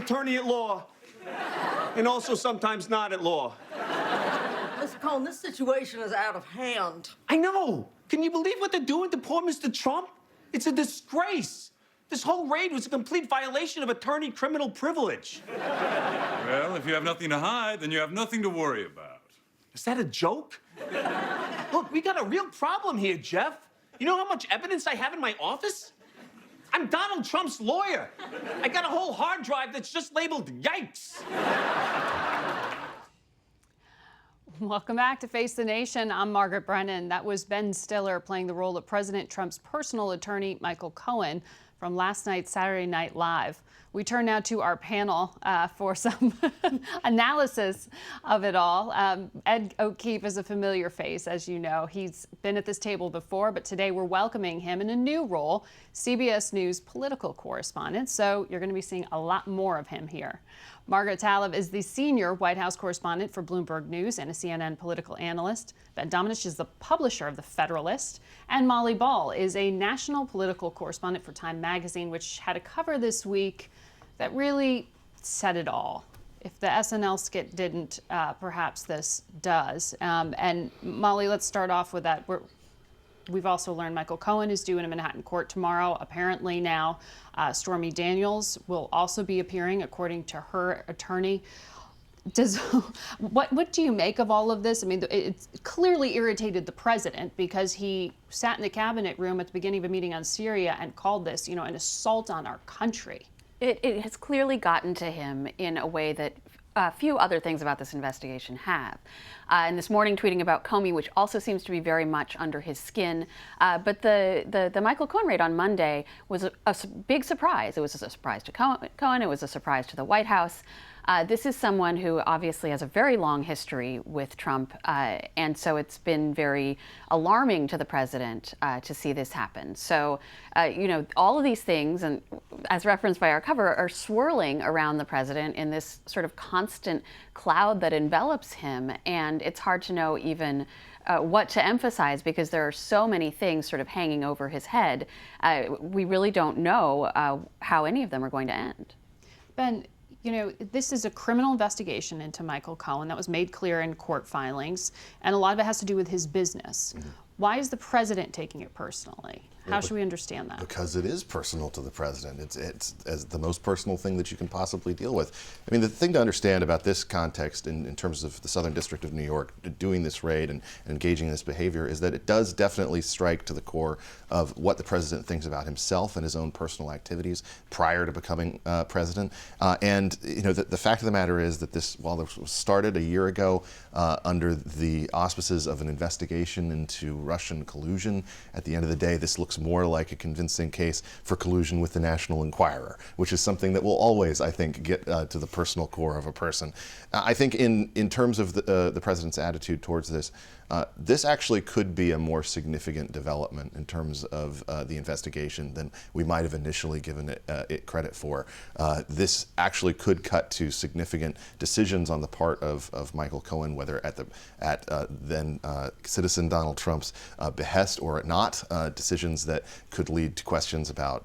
attorney at law, and also sometimes not at law. Mr. Cohen, this situation is out of hand. I know. Can you believe what they're doing to poor Mr. Trump? It's a disgrace. This whole raid was a complete violation of attorney-criminal privilege. Well, if you have nothing to hide, then you have nothing to worry about. Is that a joke? Look, we got a real problem here, Jeff. You know how much evidence I have in my office? I'm Donald Trump's lawyer. I got a whole hard drive that's just labeled yikes. Welcome back to Face the Nation. I'm Margaret Brennan. That was Ben Stiller playing the role of President Trump's personal attorney, Michael Cohen, from last night's Saturday Night Live. We turn now to our panel for some analysis of it all. Ed O'Keefe is a familiar face, as you know. He's been at this table before, but today we're welcoming him in a new role, CBS News political correspondent. So you're going to be seeing a lot more of him here. Margaret Tlaib is the senior White House correspondent for Bloomberg News and a CNN political analyst. Ben Domenech is the publisher of The Federalist. And Molly Ball is a national political correspondent for Time magazine, which had a cover this week that really said it all. If the SNL skit didn't, perhaps this does. And Molly, let's start off with that. We've also learned Michael Cohen is due in a Manhattan court tomorrow. Apparently now Stormy Daniels will also be appearing, according to her attorney. What do you make of all of this? I mean, it clearly irritated the president because he sat in the cabinet room at the beginning of a meeting on Syria and called this, an assault on our country. It has clearly gotten to him in a way that few other things about this investigation have. And this morning tweeting about Comey, which also seems to be very much under his skin. But the Michael Cohen raid on Monday was a big surprise. It was a surprise to Cohen. It was a surprise to the White House. This is someone who obviously has a very long history with Trump, and so it's been very alarming to the president to see this happen. So, all of these things, and as referenced by our cover, are swirling around the president in this sort of constant cloud that envelops him, and it's hard to know even what to emphasize because there are so many things sort of hanging over his head. We really don't know how any of them are going to end. Ben, this is a criminal investigation into Michael Cohen that was made clear in court filings, and a lot of it has to do with his business. Mm-hmm. Why is the president taking it personally? How should we understand that? Because it is personal to the president. It's as the most personal thing that you can possibly deal with. I mean, the thing to understand about this context in terms of the Southern District of New York doing this raid and engaging in this behavior is that it does definitely strike to the core of what the president thinks about himself and his own personal activities prior to becoming president. The fact of the matter is that while this was started a year ago under the auspices of an investigation into Russian collusion, at the end of the day, this looks more like a convincing case for collusion with the National Enquirer, which is something that will always, I think, get to the personal core of a person. I think in terms of the president's attitude towards this, this actually could be a more significant development in terms of the investigation than we might have initially given it credit for. This actually could cut to significant decisions on the part of Michael Cohen, whether at then citizen Donald Trump's behest or not, decisions that could lead to questions about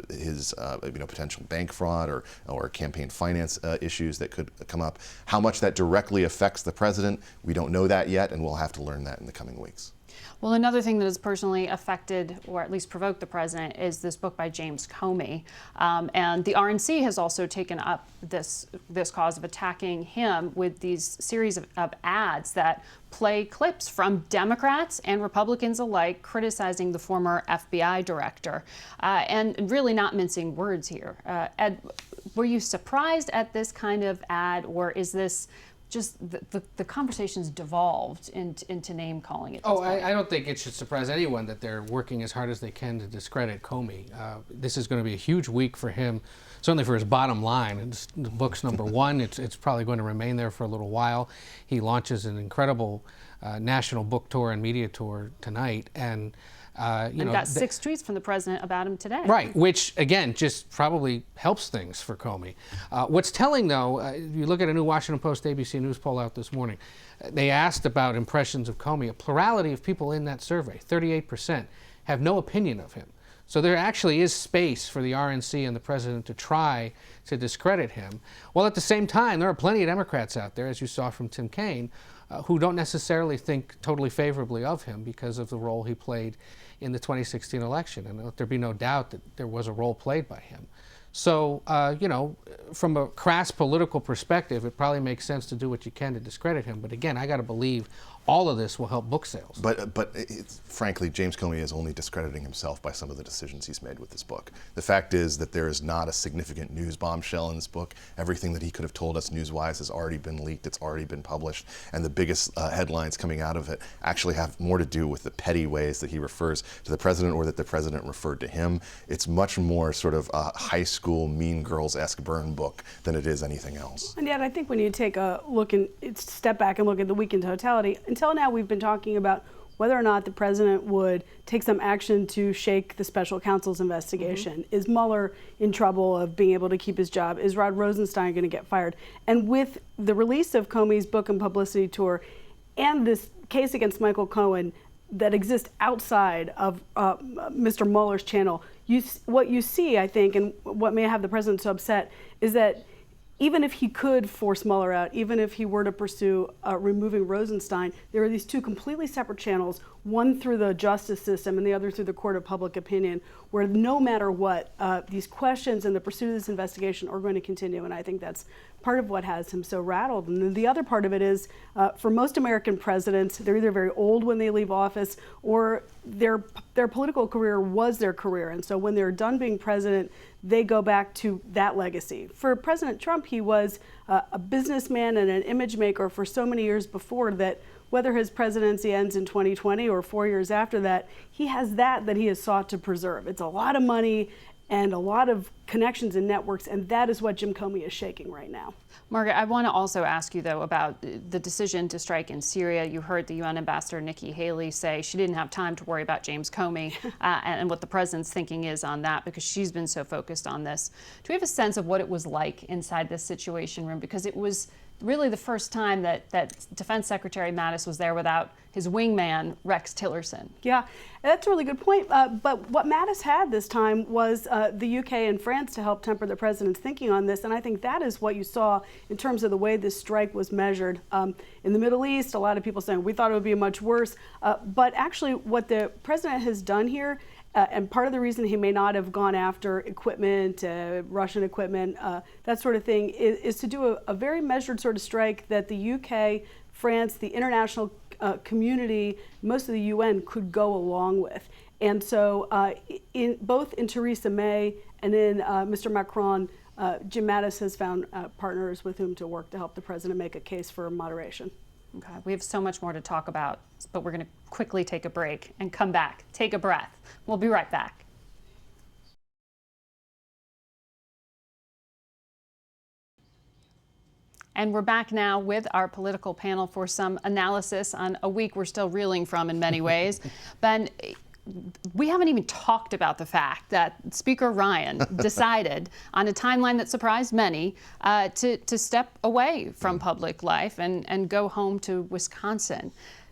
his potential bank fraud or campaign finance issues that could come up. How much that directly affects the president, we don't know that yet, and we'll have to learn that in the coming weeks. Well, another thing that has personally affected, or at least provoked the president, is this book by James Comey. And the RNC has also taken up this cause of attacking him with these series of ads that play clips from Democrats and Republicans alike criticizing the former FBI director, and really not mincing words here. Ed, were you surprised at this kind of ad, or is this just the conversation's devolved into name calling it? I don't think it should surprise anyone that they're working as hard as they can to discredit Comey. This is going to be a huge week for him, certainly for his bottom line. It's the book's #1. It's probably going to remain there for a little while. He launches an incredible national book tour and media tour tonight, and got 6 tweets from the president about him today. Right, which again just probably helps things for Comey. What's telling, though, if you look at a new Washington Post ABC News poll out this morning, they asked about impressions of Comey. A plurality of people in that survey, 38%, have no opinion of him. So there actually is space for the RNC and the president to try to discredit him. While at the same time, there are plenty of Democrats out there, as you saw from Tim Kaine, who don't necessarily think totally favorably of him because of the role he played in the 2016 election. And let there be no doubt that there was a role played by him. So, you know, from a crass political perspective, it probably makes sense to do what you can to discredit him. But again, I got to believe all of this will help book sales. But frankly, James Comey is only discrediting himself by some of the decisions he's made with this book. The fact is that there is not a significant news bombshell in this book. Everything that he could have told us news-wise has already been leaked, it's already been published, and the biggest headlines coming out of it actually have more to do with the petty ways that he refers to the president or that the president referred to him. It's much more sort of a high school Mean Girls-esque burn book than it is anything else. And yet I think when you take a look and step back and look at the week in totality, until now we've been talking about whether or not the president would take some action to shake the special counsel's investigation. Mm-hmm. Is Mueller in trouble of being able to keep his job? Is Rod Rosenstein going to get fired? And with the release of Comey's book and publicity tour and this case against Michael Cohen that exists outside of Mr. Mueller's channel, what you see, I think, and what may have the president so upset is that even if he could force Mueller out, even if he were to pursue removing Rosenstein, there are these two completely separate channels, one through the justice system and the other through the court of public opinion, where no matter what, these questions and the pursuit of this investigation are going to continue. And I think that's part of what has him so rattled. And then the other part of it is, for most American presidents, they're either very old when they leave office or their political career was their career. And so when they're done being president, they go back to that legacy. For President Trump, he was a businessman and an image maker for so many years before that whether his presidency ends in 2020 or 4 years after that, he has that he has sought to preserve. It's a lot of money and a lot of connections and networks, and that is what Jim Comey is shaking right now. Margaret, I want to also ask you, though, about the decision to strike in Syria. You heard the UN ambassador Nikki Haley say she didn't have time to worry about James Comey and what the president's thinking is on that because she's been so focused on this. Do we have a sense of what it was like inside this Situation Room? Because it was really the first time that Defense Secretary Mattis was there without his wingman, Rex Tillerson. Yeah, that's a really good point. But what Mattis had this time was the UK and France to help temper the president's thinking on this. And I think that is what you saw in terms of the way this strike was measured. In the Middle East, a lot of people saying we thought it would be much worse. But actually what the president has done here, and part of the reason he may not have gone after equipment, Russian equipment, that sort of thing, is to do a very measured sort of strike that the UK, France, the international community, most of the UN could go along with. And so both in Theresa May and in Mr. Macron, Jim Mattis has found partners with whom to work to help the president make a case for moderation. Okay, we have so much more to talk about, but we're going to quickly take a break and come back. Take a breath. We'll be right back. And we're back now with our political panel for some analysis on a week we're still reeling from in many ways. Ben, we haven't even talked about the fact that Speaker Ryan decided on a timeline that surprised many to step away from public life and go home to Wisconsin.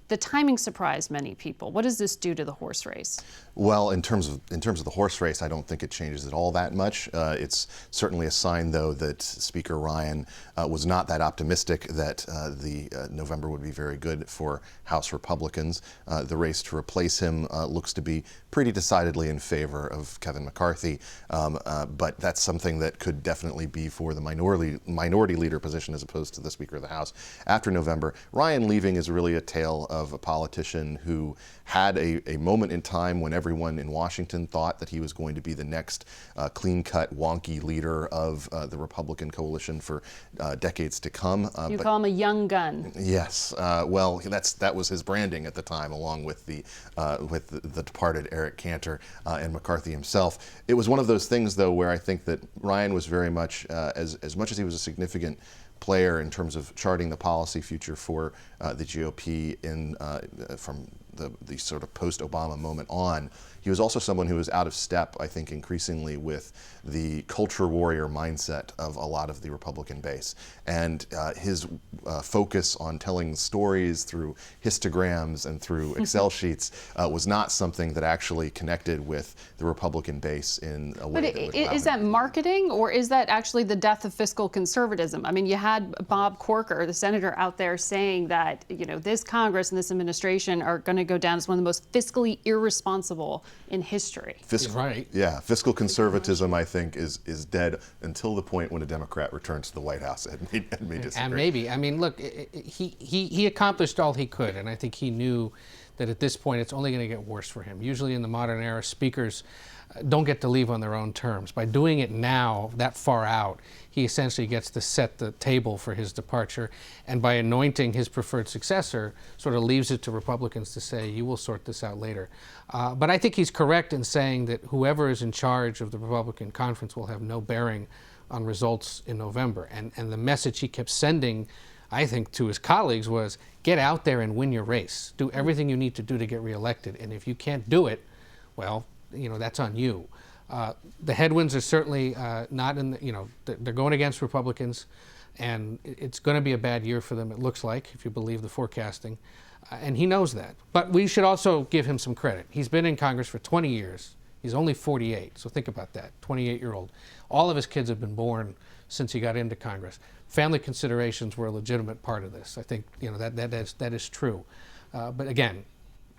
The timing surprised many people. What does this do to the horse race? Well, in terms of the horse race, I don't think it changes it all that much. It's certainly a sign, though, that Speaker Ryan was not that optimistic that the November would be very good for House Republicans. The race to replace him looks to be pretty decidedly in favor of Kevin McCarthy, but that's something that could definitely be for the minority leader position as opposed to the Speaker of the House after November. Ryan leaving is really a tale of a politician who had a moment in time when everyone in Washington thought that he was going to be the next clean-cut, wonky leader of the Republican coalition for decades to come. You call him a young gun. Yes. Well, that was his branding at the time, along with the departed Eric Cantor and McCarthy himself. It was one of those things, though, where I think that Ryan was very much, as much as he was a significant player in terms of charting the policy future for the GOP from the sort of post-Obama moment on, he was also someone who was out of step, I think, increasingly with the culture warrior mindset of a lot of the Republican base. And his focus on telling stories through histograms and through Excel sheets was not something that actually connected with the Republican base in a way that would allow is him that to do marketing, or is that actually the death of fiscal conservatism? I mean, you had Bob Corker, the senator, out there saying that, you know, this Congress and this administration are going to go down as one of the most fiscally irresponsible in history. Right. Yeah, fiscal conservatism, I think, is dead until the point when a Democrat returns to the White House and may disagree. And maybe, I mean, look, he accomplished all he could, and I think he knew that at this point it's only going to get worse for him. Usually in the modern era, speakers don't get to leave on their own terms. By doing it now, that far out, he essentially gets to set the table for his departure, and by anointing his preferred successor, sort of leaves it to Republicans to say, you will sort this out later. But I think he's correct in saying that whoever is in charge of the Republican conference will have no bearing on results in November. And the message he kept sending, I think, to his colleagues was, get out there and win your race. Do everything you need to do to get reelected. And if you can't do it, well, you know, that's on you. The headwinds are certainly not in the, you know, they're going against Republicans, and it's going to be a bad year for them, it looks like, if you believe the forecasting. And he knows that. But we should also give him some credit. He's been in Congress for 20 years. He's only 48, so think about that, 28-year-old. All of his kids have been born since he got into Congress. Family considerations were a legitimate part of this. I think, you know, that is true. But again,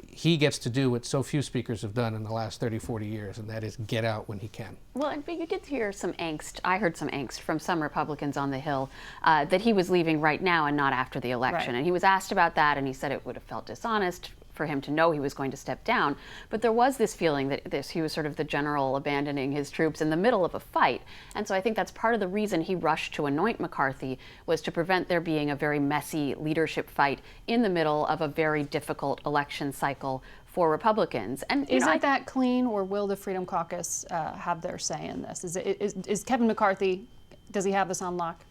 he gets to do what so few speakers have done in the last 30, 40 years, and that is get out when he can. Well, but you did hear some angst. I heard some angst from some Republicans on the Hill that he was leaving right now and not after the election. Right. And he was asked about that, and he said it would have felt dishonest for him to know he was going to step down. But there was this feeling that he was sort of the general abandoning his troops in the middle of a fight. And so I think that's part of the reason he rushed to anoint McCarthy, was to prevent there being a very messy leadership fight in the middle of a very difficult election cycle for Republicans. And Is it that clean, or will the Freedom Caucus have their say in this? Is Kevin McCarthy, does he have this on lock?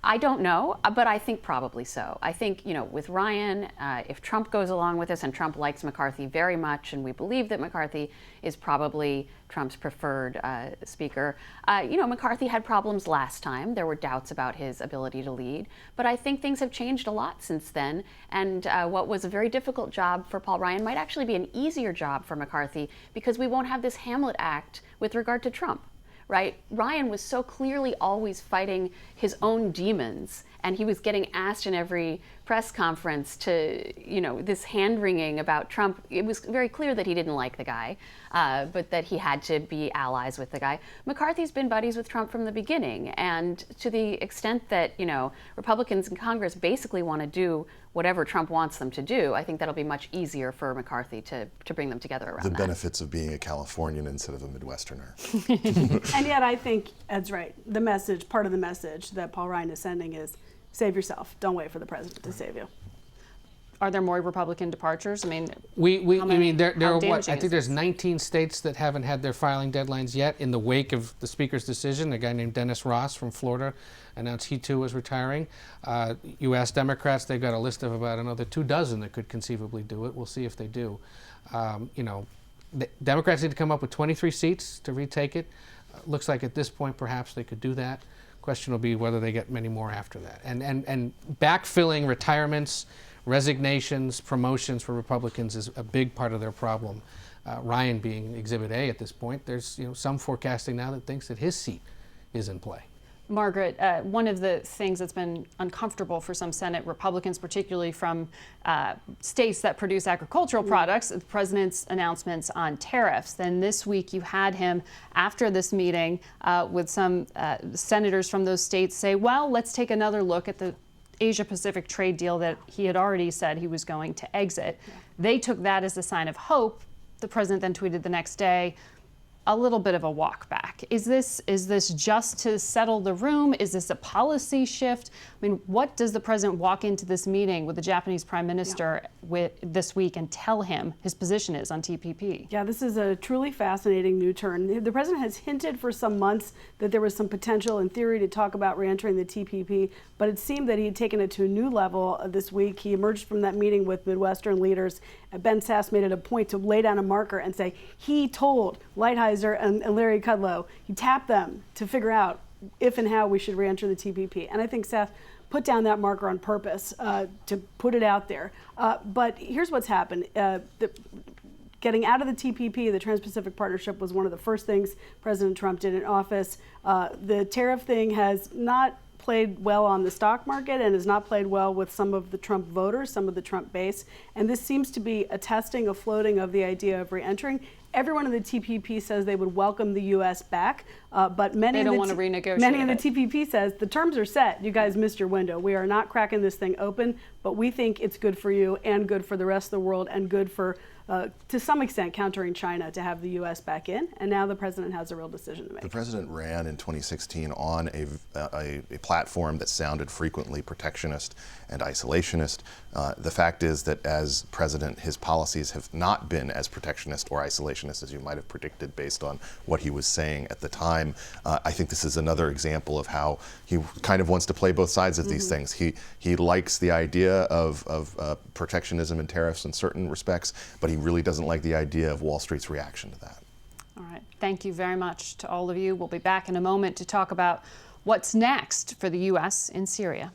I don't know, but I think probably so. I think, you know, with Ryan, if Trump goes along with this, and Trump likes McCarthy very much, and we believe that McCarthy is probably Trump's preferred speaker, you know, McCarthy had problems last time. There were doubts about his ability to lead, but I think things have changed a lot since then, and what was a very difficult job for Paul Ryan might actually be an easier job for McCarthy, because we won't have this Hamlet act with regard to Trump. Right? Ryan was so clearly always fighting his own demons, and he was getting asked in every press conference to, you know, this hand-wringing about Trump. It was very clear that he didn't like the guy, but that he had to be allies with the guy. McCarthy's been buddies with Trump from the beginning, and to the extent that, you know, Republicans in Congress basically want to do whatever Trump wants them to do, I think that'll be much easier for McCarthy to bring them together around The that. benefits of being a Californian instead of a Midwesterner. And yet I think Ed's right. The message, part of the message that Paul Ryan is sending is, save yourself. Don't wait for the president to save you. Are there more Republican departures? I mean, there how are what? damaging I is think there's this? 19 states that haven't had their filing deadlines yet. In the wake of the Speaker's decision, a guy named Dennis Ross from Florida announced he too was retiring. You ask Democrats, they've got a list of about another 24 that could conceivably do it. We'll see if they do. You know, the Democrats need to come up with 23 seats to retake it. Looks like at this point, perhaps they could do that. Question will be whether they get many more after that. And backfilling retirements, resignations, promotions for Republicans is a big part of their problem. Ryan being Exhibit A at this point, there's, you know, some forecasting now that thinks that his seat is in play. Margaret, one of the things that's been uncomfortable for some Senate Republicans, particularly from states that produce agricultural products, the president's announcements on tariffs. Then this week you had him, after this meeting with some senators from those states, say, well, let's take another look at the Asia-Pacific trade deal that he had already said he was going to exit. They took that as a sign of hope. The president then tweeted the next day, a little bit of a walk back. Is this just to settle the room? Is this a policy shift? I mean, what does the president walk into this meeting with the Japanese prime minister this week and tell him his position is on TPP? Yeah, this is a truly fascinating new turn. The president has hinted for some months that there was some potential in theory to talk about reentering the TPP, but it seemed that he had taken it to a new level this week. He emerged from that meeting with Midwestern leaders. Ben Sass made it a point to lay down a marker and say he told Lighthizer and Larry Kudlow, he tapped them to figure out if and how we should reenter the TPP. And I think Sass put down that marker on purpose to put it out there. But here's what's happened. Getting out of the TPP, the Trans-Pacific Partnership, was one of the first things President Trump did in office. The tariff thing has not played well on the stock market and has not played well with some of the Trump voters, some of the Trump base. And this seems to be a testing, a floating of the idea of reentering. Everyone in the TPP says they would welcome the U.S. back, but many they don't want to renegotiate in the TPP says the terms are set. You guys missed your window. We are not cracking this thing open, but we think it's good for you and good for the rest of the world and good for, to some extent, countering China to have the U.S. back in. And now the president has a real decision to make. The president ran in 2016 on a platform that sounded frequently protectionist and isolationist. The fact is that as president, his policies have not been as protectionist or isolationist as you might have predicted based on what he was saying at the time. I think this is another example of how he kind of wants to play both sides of these things. He likes the idea of protectionism and tariffs in certain respects, but he really doesn't like the idea of Wall Street's reaction to that. All right. Thank you very much to all of you. We'll be back in a moment to talk about what's next for the U.S. in Syria.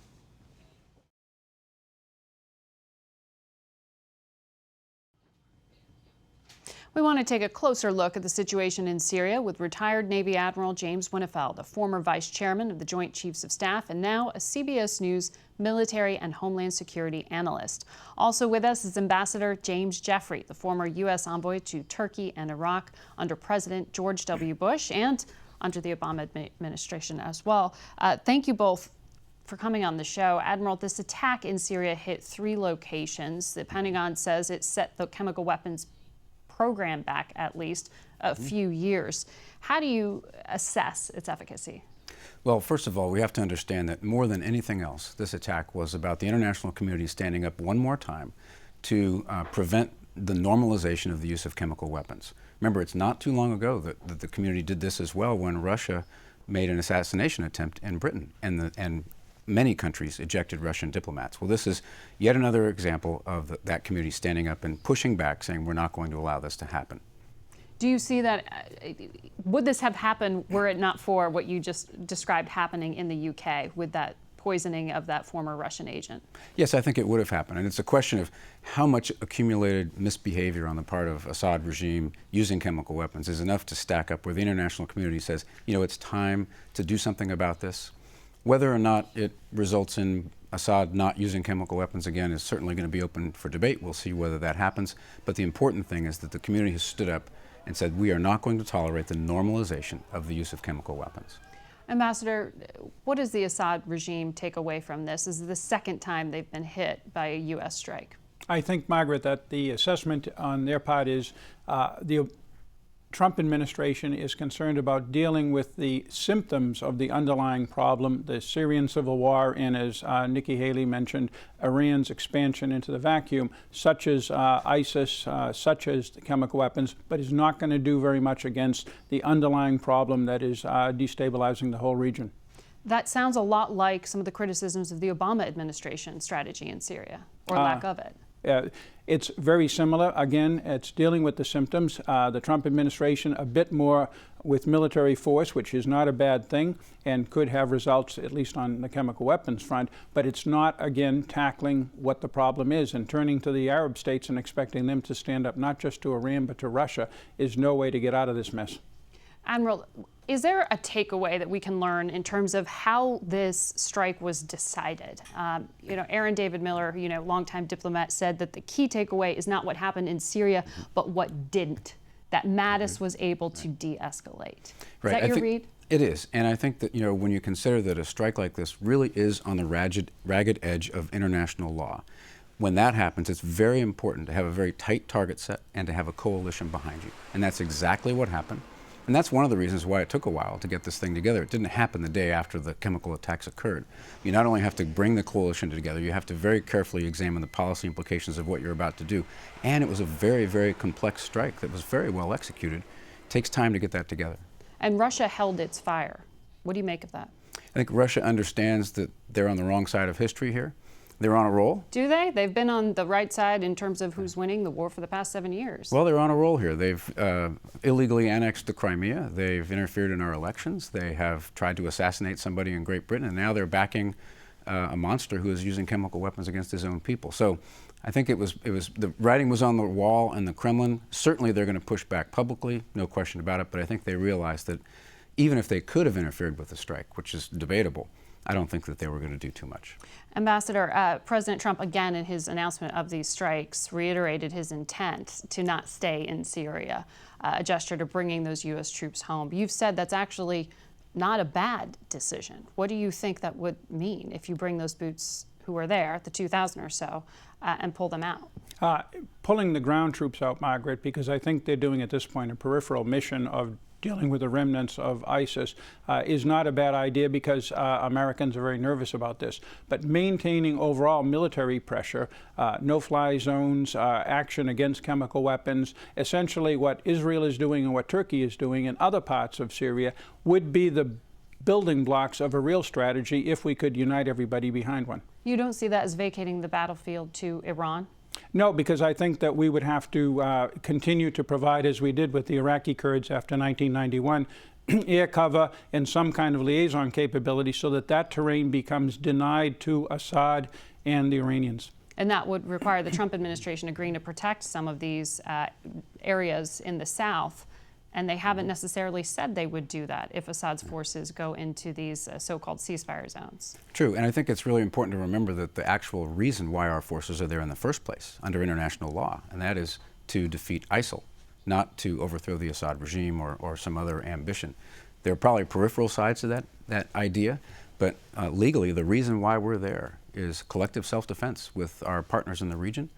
We want to take a closer look at the situation in Syria with retired Navy Admiral James Winnefeld, a former vice chairman of the Joint Chiefs of Staff and now a CBS News military and homeland security analyst. Also with us is Ambassador James Jeffrey, the former U.S. envoy to Turkey and Iraq under President George W. Bush and under the Obama administration as well. Thank you both for coming on the show. Admiral, this attack in Syria hit 3 locations. The Pentagon says it set the chemical weapons program back at least a few years. How do you assess its efficacy? Well, first of all, we have to understand that more than anything else, this attack was about the international community standing up one more time to prevent the normalization of the use of chemical weapons. Remember, it's not too long ago that the community did this as well when Russia made an assassination attempt in Britain, and many countries ejected Russian diplomats. Well, this is yet another example of that community standing up and pushing back, saying we're not going to allow this to happen. Do you see that, would this have happened were it not for what you just described happening in the UK with that poisoning of that former Russian agent? Yes, I think it would have happened. And it's a question of how much accumulated misbehavior on the part of Assad regime using chemical weapons is enough to stack up where the international community says, you know, it's time to do something about this. Whether or not it results in Assad not using chemical weapons again is certainly going to be open for debate. We'll see whether that happens. But the important thing is that the community has stood up and said we are not going to tolerate the normalization of the use of chemical weapons. Ambassador, what does the Assad regime take away from this? This is the second time they've been hit by a U.S. strike. I think, Margaret, that the assessment on their part is the Trump administration is concerned about dealing with the symptoms of the underlying problem, the Syrian civil war, and as Nikki Haley mentioned, Iran's expansion into the vacuum, such as ISIS, such as the chemical weapons, but is not going to do very much against the underlying problem that is destabilizing the whole region. That sounds a lot like some of the criticisms of the Obama administration strategy in Syria, or lack of it. It's very similar. Again, it's dealing with the symptoms. The Trump administration a bit more with military force, which is not a bad thing and could have results at least on the chemical weapons front, but it's not, again, tackling what the problem is, and turning to the Arab states and expecting them to stand up not just to Iran but to Russia is no way to get out of this mess. Admiral, is there a takeaway that we can learn in terms of how this strike was decided? You know, Aaron David Miller, longtime diplomat, said that the key takeaway is not what happened in Syria, but what didn't. That Mattis was able to de-escalate. Is that your read? It is, and I think that when you consider that a strike like this really is on the ragged edge of international law, when that happens, it's very important to have a very tight target set and to have a coalition behind you, and that's exactly what happened. And that's one of the reasons why it took a while to get this thing together. It didn't happen the day after the chemical attacks occurred. You not only have to bring the coalition together, you have to very carefully examine the policy implications of what you're about to do. And it was a very, very complex strike that was very well executed. It takes time to get that together. And Russia held its fire. What do you make of that? I think Russia understands that they're on the wrong side of history here. They're on a roll. Do they? They've been on the right side in terms of who's winning the war for the past 7 years. Well, they're on a roll here. They've illegally annexed the Crimea. They've interfered in our elections. They have tried to assassinate somebody in Great Britain, and now they're backing a monster who is using chemical weapons against his own people. So I think it was the writing was on the wall in the Kremlin. Certainly they're going to push back publicly, no question about it, but I think they realized that even if they could have interfered with the strike, which is debatable, I don't think that they were going to do too much. Ambassador, President Trump, again, in his announcement of these strikes, reiterated his intent to not stay in Syria, a gesture to bringing those U.S. troops home. You've said that's actually not a bad decision. What do you think that would mean if you bring those boots who are there, the 2,000 or so, and pull them out? Pulling the ground troops out, Margaret, because I think they're doing at this point a peripheral mission of dealing with the remnants of ISIS is not a bad idea because Americans are very nervous about this. But maintaining overall military pressure, no-fly zones, action against chemical weapons, essentially what Israel is doing and what Turkey is doing in other parts of Syria would be the building blocks of a real strategy if we could unite everybody behind one. You don't see that as vacating the battlefield to Iran? No, because I think that we would have to continue to provide, as we did with the Iraqi Kurds after 1991, air cover and some kind of liaison capability so that that terrain becomes denied to Assad and the Iranians. And that would require the Trump administration agreeing to protect some of these areas in the south. And they haven't necessarily said they would do that if Assad's forces go into these so-called ceasefire zones. True, and I think it's really important to remember that the actual reason why our forces are there in the first place under international law, and that is to defeat ISIL, not to overthrow the Assad regime or some other ambition. There are probably peripheral sides to that idea, but legally the reason why we're there is collective self-defense with our partners in the region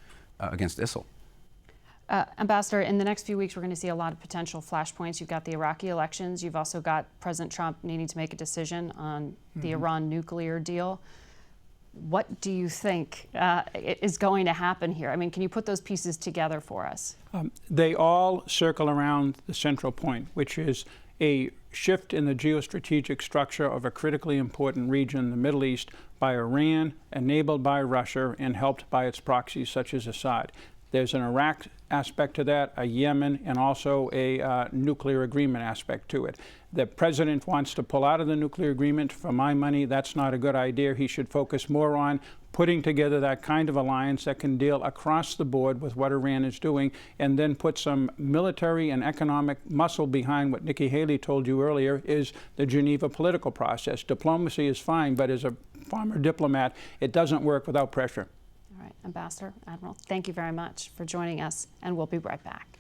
against ISIL. Ambassador, in the next few weeks, we're going to see a lot of potential flashpoints. You've got the Iraqi elections. You've also got President Trump needing to make a decision on the Iran nuclear deal. What do you think is going to happen here? I mean, can you put those pieces together for us? They all circle around the central point, which is a shift in the geostrategic structure of a critically important region, the Middle East, by Iran, enabled by Russia, and helped by its proxies such as Assad. There's an Iraq aspect to that, a Yemen, and also a nuclear agreement aspect to it. The president wants to pull out of the nuclear agreement. For my money, that's not a good idea. He should focus more on putting together that kind of alliance that can deal across the board with what Iran is doing, and then put some military and economic muscle behind what Nikki Haley told you earlier is the Geneva political process. Diplomacy is fine, but as a former diplomat, it doesn't work without pressure. All right, Ambassador, Admiral, thank you very much for joining us, and we'll be right back.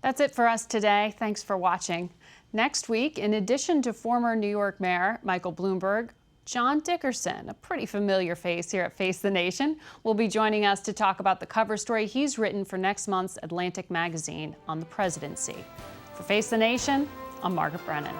That's it for us today. Thanks for watching. Next week, in addition to former New York Mayor Michael Bloomberg, John Dickerson, a pretty familiar face here at Face the Nation, will be joining us to talk about the cover story he's written for next month's Atlantic magazine on the presidency. For Face the Nation, I'm Margaret Brennan.